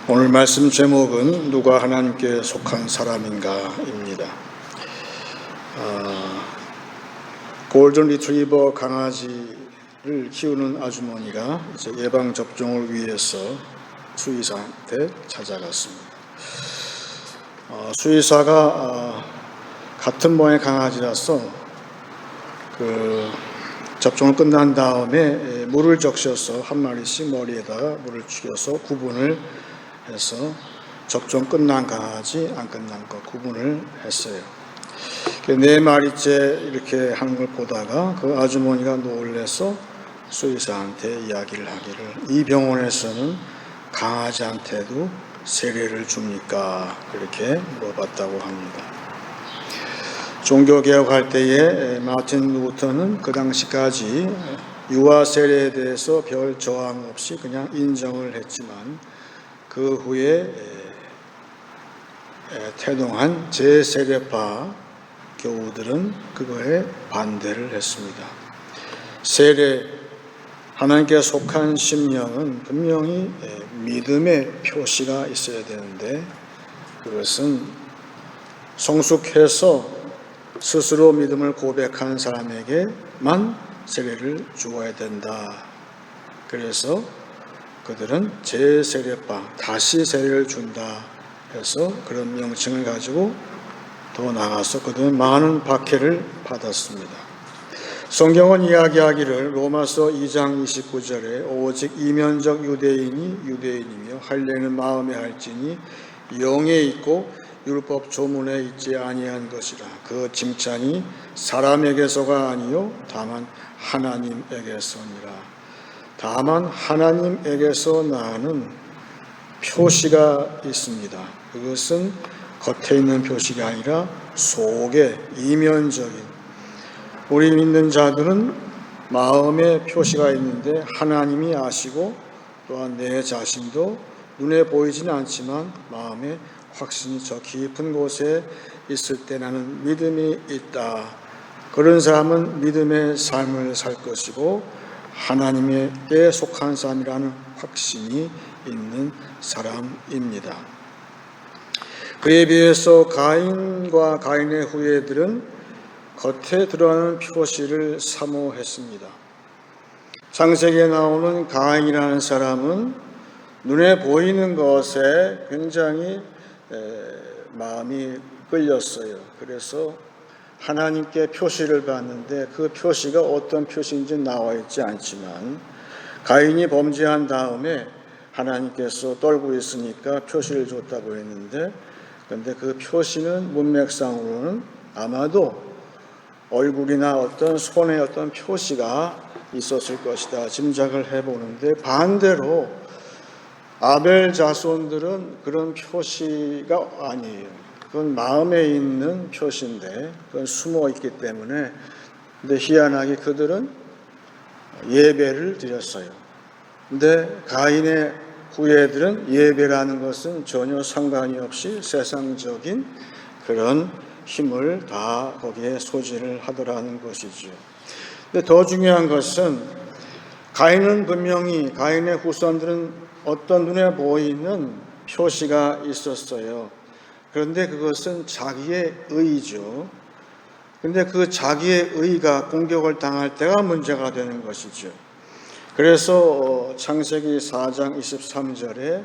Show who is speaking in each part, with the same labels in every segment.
Speaker 1: 오늘 말씀 제목은 누가 하나님께 속한 사람인가입니다. 골든 리트리버 강아지를 키우는 아주머니가 이제 예방 접종을 위해서 수의사한테 찾아갔습니다. 수의사가 같은 모양의 강아지라서 접종을 끝난 다음에 물을 적셔서 한 마리씩 머리에다가 물을 죽여서 구분을 해서 접종 끝난 강아지, 안 끝난 거 구분을 했어요. 네 마리째 이렇게 하는 걸 보다가 그 아주머니가 놀라서 수의사한테 이야기를 하기를, 이 병원에서는 강아지한테도 세례를 줍니까? 그렇게 물어봤다고 합니다. 종교개혁할 때에 마틴 루터는 그 당시까지 유아 세례에 대해서 별 저항 없이 그냥 인정을 했지만 그 후에 태동한 제세례파 교우들은 그거에 반대를 했습니다. 세례, 하나님께 속한 심령은 분명히 믿음의 표시가 있어야 되는데 그것은 성숙해서 스스로 믿음을 고백한 사람에게만 세례를 주어야 된다. 그래서 그들은 재세례파, 다시 세례를 준다 해서 그런 명칭을 가지고 더 나가서 그들은 많은 박해를 받았습니다. 성경은 이야기하기를 로마서 2장 29절에 오직 이면적 유대인이 유대인이며 할례는 마음에 할지니 영에 있고 율법 조문에 있지 아니한 것이라. 그 칭찬이 사람에게서가 아니요 다만 하나님에게서니라. 다만 하나님에게서 나는 표시가 있습니다. 그것은 겉에 있는 표시가 아니라 속에 이면적인, 우리 믿는 자들은 마음에 표시가 있는데 하나님이 아시고 또한 내 자신도 눈에 보이지는 않지만 마음에 확신이 저 깊은 곳에 있을 때 나는 믿음이 있다. 그런 사람은 믿음의 삶을 살 것이고 하나님께 속한 사람이라는 확신이 있는 사람입니다. 그에 비해서 가인과 가인의 후예들은 겉에 드러나는 표시를 사모했습니다. 창세기에 나오는 가인이라는 사람은 눈에 보이는 것에 굉장히 마음이 끌렸어요. 그래서 하나님께 표시를 받는데 그 표시가 어떤 표시인지 나와 있지 않지만 가인이 범죄한 다음에 하나님께서 떨고 있으니까 표시를 줬다고 했는데, 그런데 그 표시는 문맥상으로는 아마도 얼굴이나 어떤 손에 어떤 표시가 있었을 것이다 짐작을 해보는데, 반대로 아벨 자손들은 그런 표시가 아니에요. 그건 마음에 있는 표시인데 그건 숨어 있기 때문에, 근데 희한하게 그들은 예배를 드렸어요. 근데 가인의 후예들은 예배라는 것은 전혀 상관이 없이 세상적인 그런 힘을 다 거기에 소지를 하더라는 것이죠. 근데 더 중요한 것은 가인은 분명히, 가인의 후손들은 어떤 눈에 보이는 표시가 있었어요. 그런데 그것은 자기의 의죠. 그런데 그 자기의 의가 공격을 당할 때가 문제가 되는 것이죠. 그래서 창세기 4장 23절에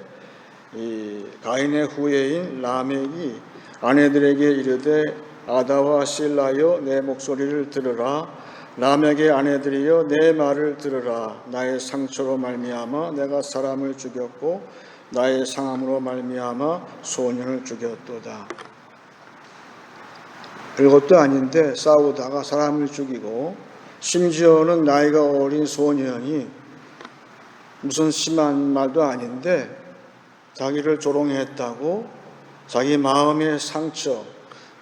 Speaker 1: 이 가인의 후예인 라멕이 아내들에게 이르되 아다와 실라여 내 목소리를 들으라. 라멕의 아내들이여 내 말을 들으라. 나의 상처로 말미암아 내가 사람을 죽였고 나의 상함으로 말미암아 소년을 죽였도다. 별것도 아닌데 싸우다가 사람을 죽이고, 심지어는 나이가 어린 소년이 무슨 심한 말도 아닌데 자기를 조롱했다고 자기 마음의 상처,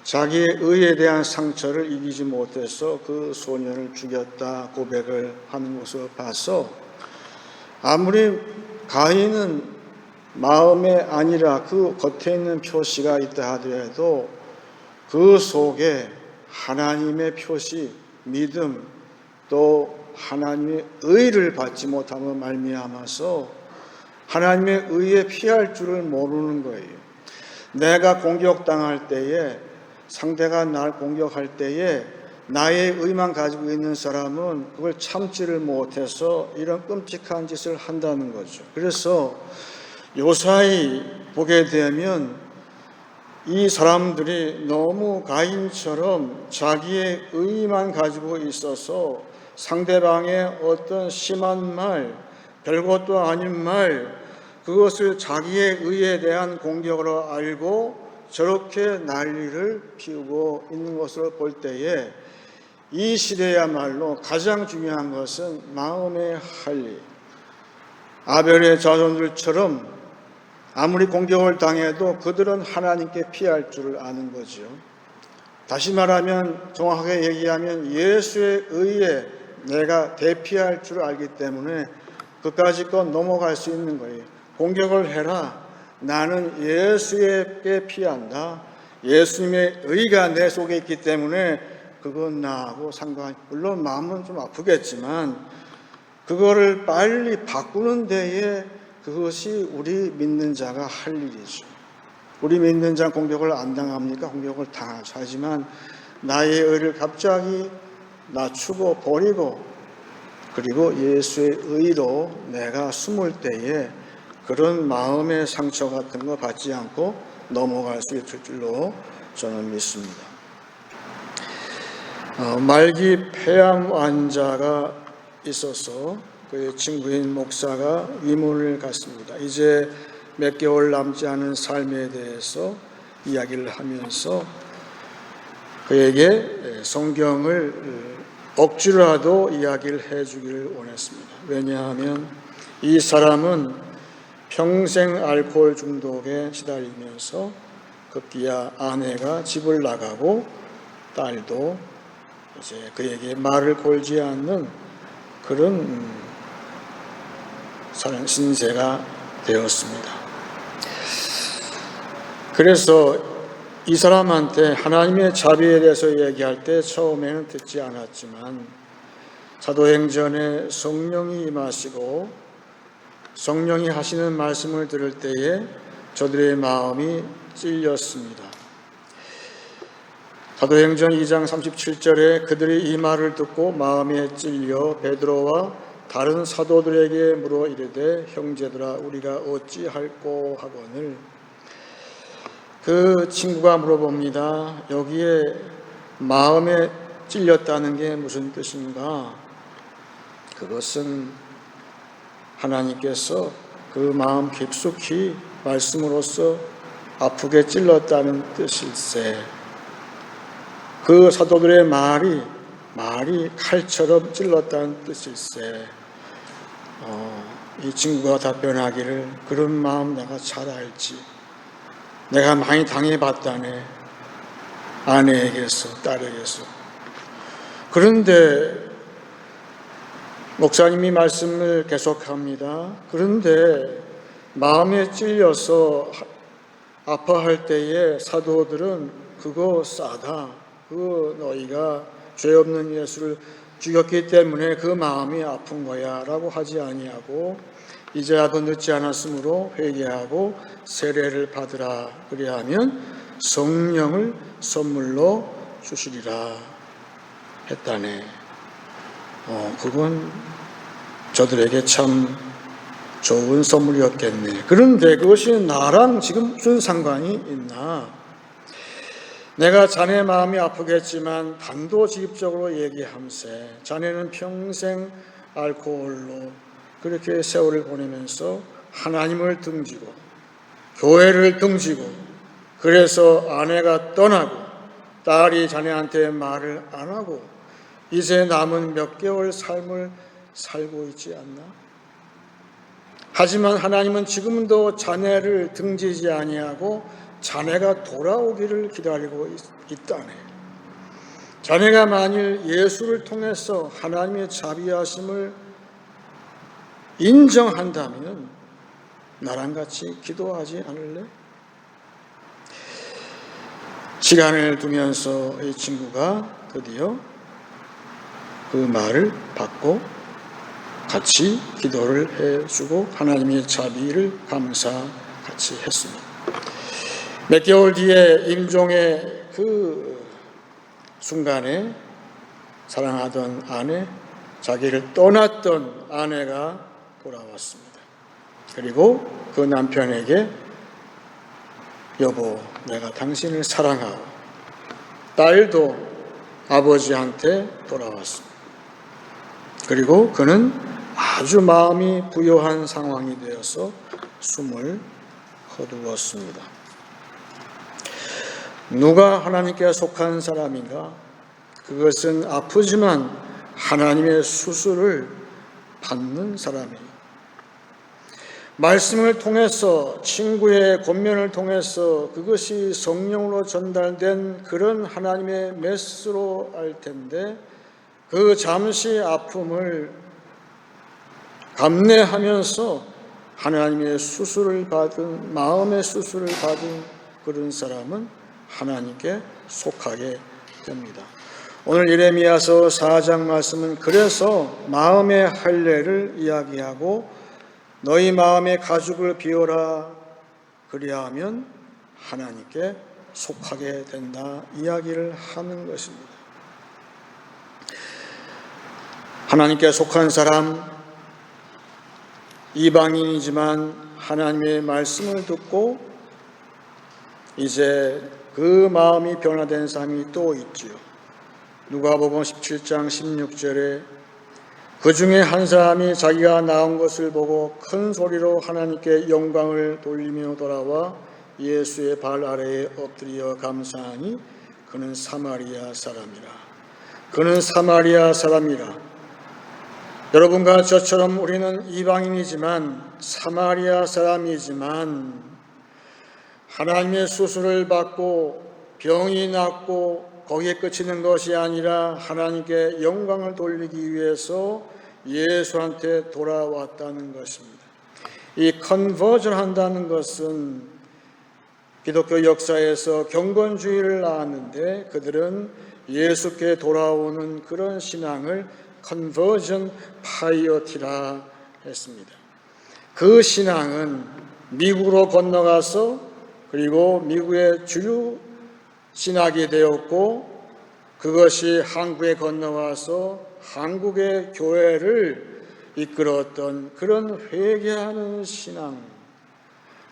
Speaker 1: 자기의 의에 대한 상처를 이기지 못해서 그 소년을 죽였다 고백을 하는 것을 봐서, 아무리 가인은 마음에 아니라 그 겉에 있는 표시가 있다 하더라도 그 속에 하나님의 표시, 믿음, 또 하나님의 의를 받지 못함으로 말미암아서 하나님의 의에 피할 줄을 모르는 거예요. 내가 공격당할 때에, 상대가 날 공격할 때에 나의 의만 가지고 있는 사람은 그걸 참지를 못해서 이런 끔찍한 짓을 한다는 거죠. 그래서 요사이 보게 되면 이 사람들이 너무 가인처럼 자기의 의만 가지고 있어서 상대방의 어떤 심한 말, 별것도 아닌 말, 그것을 자기의 의에 대한 공격으로 알고 저렇게 난리를 피우고 있는 것을 볼 때에 이 시대야말로 가장 중요한 것은 마음의 할례. 아벨의 자손들처럼 아무리 공격을 당해도 그들은 하나님께 피할 줄을 아는 거죠. 다시 말하면, 정확하게 얘기하면 예수의 의에 내가 대피할 줄 알기 때문에 그까짓 넘어갈 수 있는 거예요. 공격을 해라. 나는 예수에게 피한다. 예수님의 의가 내 속에 있기 때문에 그건 나하고 상관이, 물론 마음은 좀 아프겠지만 그거를 빨리 바꾸는 데에 그것이 우리 믿는 자가 할 일이죠. 우리 믿는 자는 공격을 안 당합니까? 공격을 당하죠. 하지만 나의 의를 갑자기 낮추고 버리고 그리고 예수의 의로 내가 숨을 때에 그런 마음의 상처 같은 거 받지 않고 넘어갈 수 있을 줄로 저는 믿습니다. 말기 폐암 환자가 있어서 그의 친구인 목사가 위문을 갖습니다. 이제 몇 개월 남지 않은 삶에 대해서 이야기를 하면서 그에게 성경을 억지로라도 이야기를 해주기를 원했습니다. 왜냐하면 이 사람은 평생 알코올 중독에 시달리면서 급기야 아내가 집을 나가고 딸도 이제 그에게 말을 걸지 않는 그런 사랑 신세가 되었습니다. 그래서 이 사람한테 하나님의 자비에 대해서 얘기할 때 처음에는 듣지 않았지만 사도행전에 성령이 임하시고 성령이 하시는 말씀을 들을 때에 저들의 마음이 찔렸습니다. 사도행전 2장 37절에 그들이 이 말을 듣고 마음에 찔려 베드로와 다른 사도들에게 물어 이르되 형제들아 우리가 어찌할꼬 하거늘. 그 친구가 물어봅니다. 여기에 마음에 찔렸다는 게 무슨 뜻인가? 그것은 하나님께서 그 마음 깊숙이 말씀으로써 아프게 찔렀다는 뜻일세. 그 사도들의 말이 칼처럼 찔렀다는 뜻일세. 이 친구가 답변하기를 그런 마음 내가 잘 알지. 내가 많이 당해봤다네. 아내에게서 딸에게서. 그런데 목사님이 말씀을 계속합니다. 그런데 마음에 찔려서 아파할 때에 사도들은 그거 싸다. 그거 너희가 죄 없는 예수를 죽였기 때문에 그 마음이 아픈 거야 라고 하지 아니하고 이제라도 늦지 않았으므로 회개하고 세례를 받으라. 그리하면 성령을 선물로 주시리라 했다네. 그건 저들에게 참 좋은 선물이었겠네. 그런데 그것이 나랑 지금 무슨 상관이 있나? 내가 자네 마음이 아프겠지만 단도직입적으로 얘기함세. 자네는 평생 알코올로 그렇게 세월을 보내면서 하나님을 등지고 교회를 등지고 그래서 아내가 떠나고 딸이 자네한테 말을 안 하고 이제 남은 몇 개월 삶을 살고 있지 않나? 하지만 하나님은 지금도 자네를 등지지 아니하고 자네가 돌아오기를 기다리고 있다네. 자네가 만일 예수를 통해서 하나님의 자비하심을 인정한다면 나랑 같이 기도하지 않을래? 시간을 두면서 이 친구가 드디어 그 말을 받고 같이 기도를 해주고 하나님의 자비를 감사 같이 했습니다. 몇 개월 뒤에 임종의 그 순간에 사랑하던 아내, 자기를 떠났던 아내가 돌아왔습니다. 그리고 그 남편에게 여보, 내가 당신을 사랑하오. 딸도 아버지한테 돌아왔습니다. 그리고 그는 아주 마음이 부요한 상황이 되어서 숨을 거두었습니다. 누가 하나님께 속한 사람인가? 그것은 아프지만 하나님의 수술을 받는 사람이에요. 말씀을 통해서, 친구의 권면을 통해서 그것이 성령으로 전달된 그런 하나님의 메시지로 알 텐데, 그 잠시 아픔을 감내하면서 하나님의 수술을 받은, 마음의 수술을 받은 그런 사람은 하나님께 속하게 됩니다. 오늘 예레미야서 4장 말씀은 그래서 마음의 할례를 이야기하고 너희 마음의 가죽을 비워라, 그리하면 하나님께 속하게 된다 이야기를 하는 것입니다. 하나님께 속한 사람, 이방인이지만 하나님의 말씀을 듣고 이제 그 마음이 변화된 사람이 또 있지요. 누가복음 17장 16절에 그 중에 한 사람이 자기가 낳은 것을 보고 큰 소리로 하나님께 영광을 돌리며 돌아와 예수의 발 아래에 엎드려 감사하니 그는 사마리아 사람이라. 그는 사마리아 사람이라. 여러분과 저처럼 우리는 이방인이지만 사마리아 사람이지만 하나님의 수술을 받고 병이 낫고 거기에 그치는 것이 아니라 하나님께 영광을 돌리기 위해서 예수한테 돌아왔다는 것입니다. 이 컨버전 한다는 것은 기독교 역사에서 경건주의를 낳았는데 그들은 예수께 돌아오는 그런 신앙을 컨버전 파이어티라 했습니다. 그 신앙은 미국으로 건너가서 그리고 미국의 주류 신학이 되었고 그것이 한국에 건너와서 한국의 교회를 이끌었던 그런 회개하는 신앙,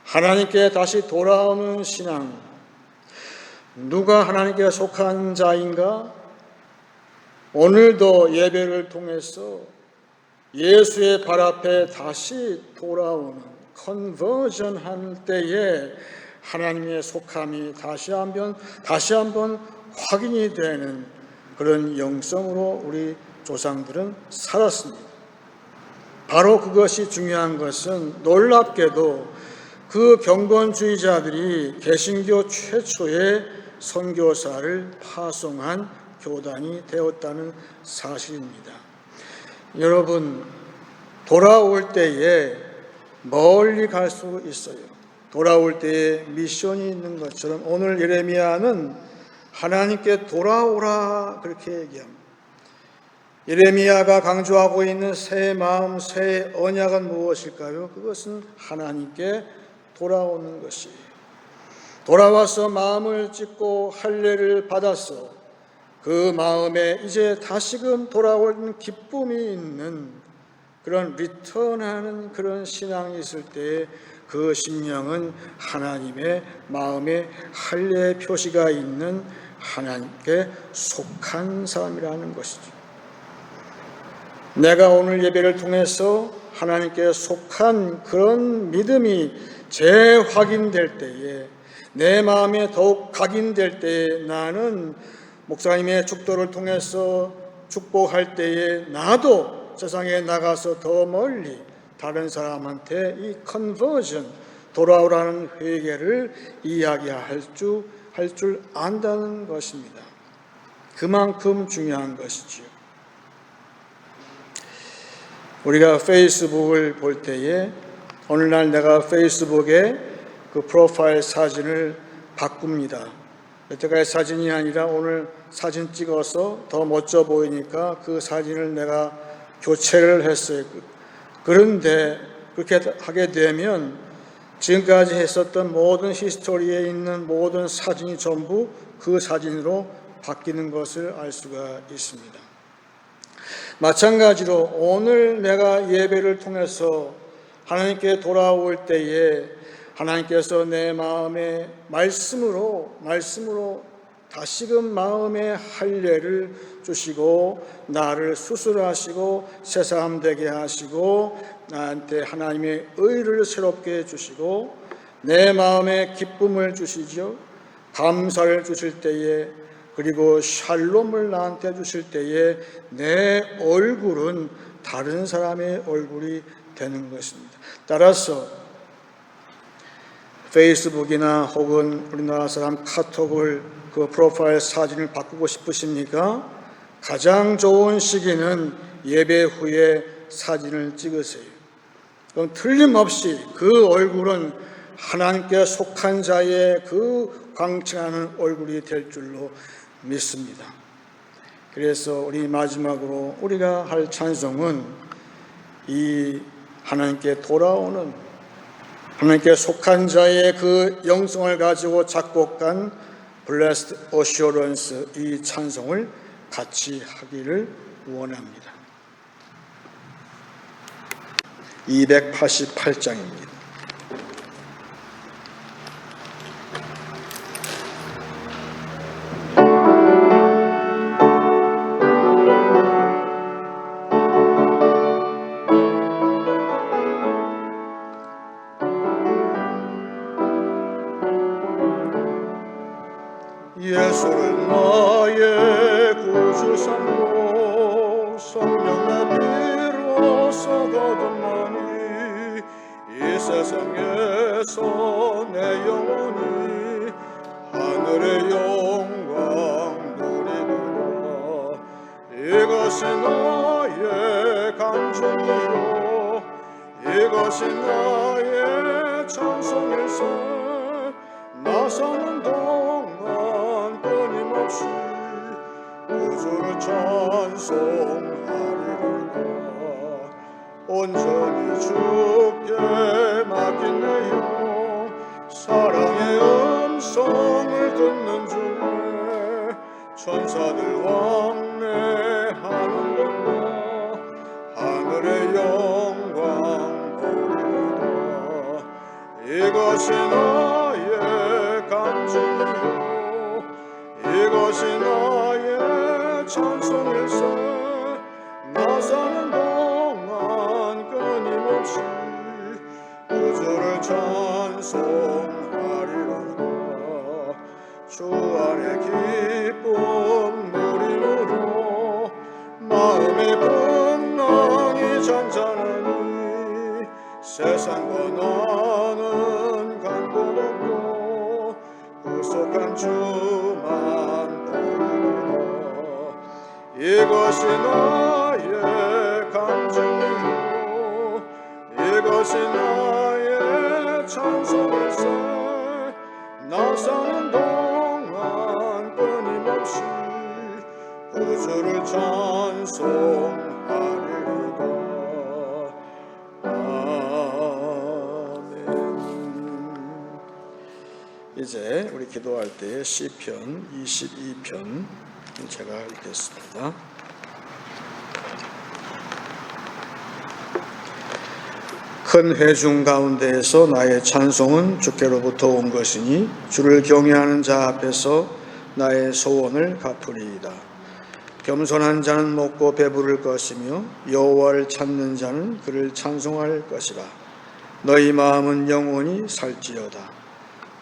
Speaker 1: 하나님께 다시 돌아오는 신앙. 누가 하나님께 속한 자인가? 오늘도 예배를 통해서 예수의 발 앞에 다시 돌아오는 컨버전 할 때에 하나님의 속함이 다시 한번 확인이 되는 그런 영성으로 우리 조상들은 살았습니다. 바로 그것이 중요한 것은 놀랍게도 그 경건주의자들이 개신교 최초의 선교사를 파송한 교단이 되었다는 사실입니다. 여러분, 돌아올 때에 멀리 갈 수 있어요. 돌아올 때에 미션이 있는 것처럼 오늘 예레미야는 하나님께 돌아오라 그렇게 얘기합니다. 예레미야가 강조하고 있는 새 마음, 새 언약은 무엇일까요? 그것은 하나님께 돌아오는 것이에요. 돌아와서 마음을 찢고 할례를 받아서 그 마음에 이제 다시금 돌아오는 기쁨이 있는 그런 리턴하는 그런 신앙이 있을 때에 그 심령은 하나님의 마음에 할례의 표시가 있는 하나님께 속한 사람이라는 것이죠. 내가 오늘 예배를 통해서 하나님께 속한 그런 믿음이 재확인될 때에, 내 마음에 더욱 각인될 때에 나는 목사님의 축도를 통해서 축복할 때에 나도 세상에 나가서 더 멀리 다른 사람한테 이 컨버전, 돌아오라는 회개를 이야기할 줄 안다는 것입니다. 그만큼 중요한 것이지요. 우리가 페이스북을 볼 때에 오늘날 내가 페이스북에 그 프로파일 사진을 바꿉니다. 여태까지 사진이 아니라 오늘 사진 찍어서 더 멋져 보이니까 그 사진을 내가 교체를 했어요. 그런데 그렇게 하게 되면 지금까지 했었던 모든 히스토리에 있는 모든 사진이 전부 그 사진으로 바뀌는 것을 알 수가 있습니다. 마찬가지로 오늘 내가 예배를 통해서 하나님께 돌아올 때에 하나님께서 내 마음에 말씀으로 다시금 마음의 할례를 주시고 나를 수술하시고 새사함되게 하시고 나한테 하나님의 의를 새롭게 주시고 내 마음에 기쁨을 주시죠. 감사를 주실 때에 그리고 샬롬을 나한테 주실 때에 내 얼굴은 다른 사람의 얼굴이 되는 것입니다. 따라서 페이스북이나 혹은 우리나라 사람 카톡을 그 프로파일 사진을 바꾸고 싶으십니까? 가장 좋은 시기는 예배 후에 사진을 찍으세요. 그럼 틀림없이 그 얼굴은 하나님께 속한 자의 그 광채나는 얼굴이 될 줄로 믿습니다. 그래서 우리 마지막으로 우리가 할 찬송은 이 하나님께 돌아오는 하나님께 속한 자의 그 영성을 가지고 작곡한 Blessed Assurance 이 찬송을 같이 하기를 원합니다. 288장입니다.
Speaker 2: 예수를 나의 구주 삼고 성령 나비로서 거듭나니 이 세상에서 내 영혼이 하늘의 영광 누리노라. 이것이 나의 간증이요 이것이 나의 찬송일세. 나 사는 동안 끊임없이 우주를 찬송하리로다. 온전히 주께 맡긴 내 영 사랑의 음성을 듣는 중에 천사들 왕래하는구나. 하늘의 영광 보리로다. 이것이 나의 간증이요 이것이 나의 찬송일세. 나 사는 동안 끊임없이 우주를 찬송하리로다. 주 안에 기쁨 누리므로 마음의 풍랑이 잔잔하니 세상과 나는 갈 곳 없고 구속한 주만 보리로다. 이것이 나의 간증이요 이것이 나의 찬송일세. 나 사는 동안 끊임없이 구주를 찬송하리로다. 아멘.
Speaker 1: 이제 우리 기도할 때 시편 22편 제가 읽겠습니다. 큰 회중 가운데에서 나의 찬송은 주께로부터 온 것이니 주를 경외하는 자 앞에서 나의 소원을 갚으리이다. 겸손한 자는 먹고 배부를 것이며 여호와를 찾는 자는 그를 찬송할 것이라. 너희 마음은 영원히 살지어다.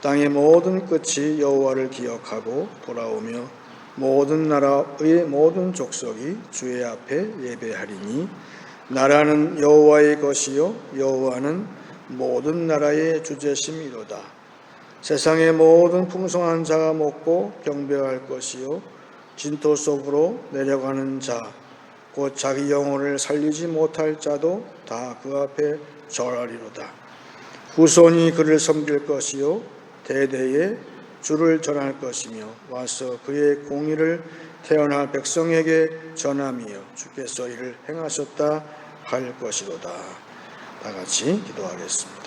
Speaker 1: 땅의 모든 끝이 여호와를 기억하고 돌아오며 모든 나라의 모든 족속이 주의 앞에 예배하리니 나라는 여호와의 것이요 여호와는 모든 나라의 주제심이로다. 세상의 모든 풍성한 자가 먹고 경배할 것이요 진토 속으로 내려가는 자 곧 자기 영혼을 살리지 못할 자도 다 그 앞에 절하리로다. 후손이 그를 섬길 것이요 대대에 주를 전할 것이며 와서 그의 공의를 태어날 백성에게 전함이여 주께서 이를 행하셨다 할 것이로다. 다 같이 기도하겠습니다.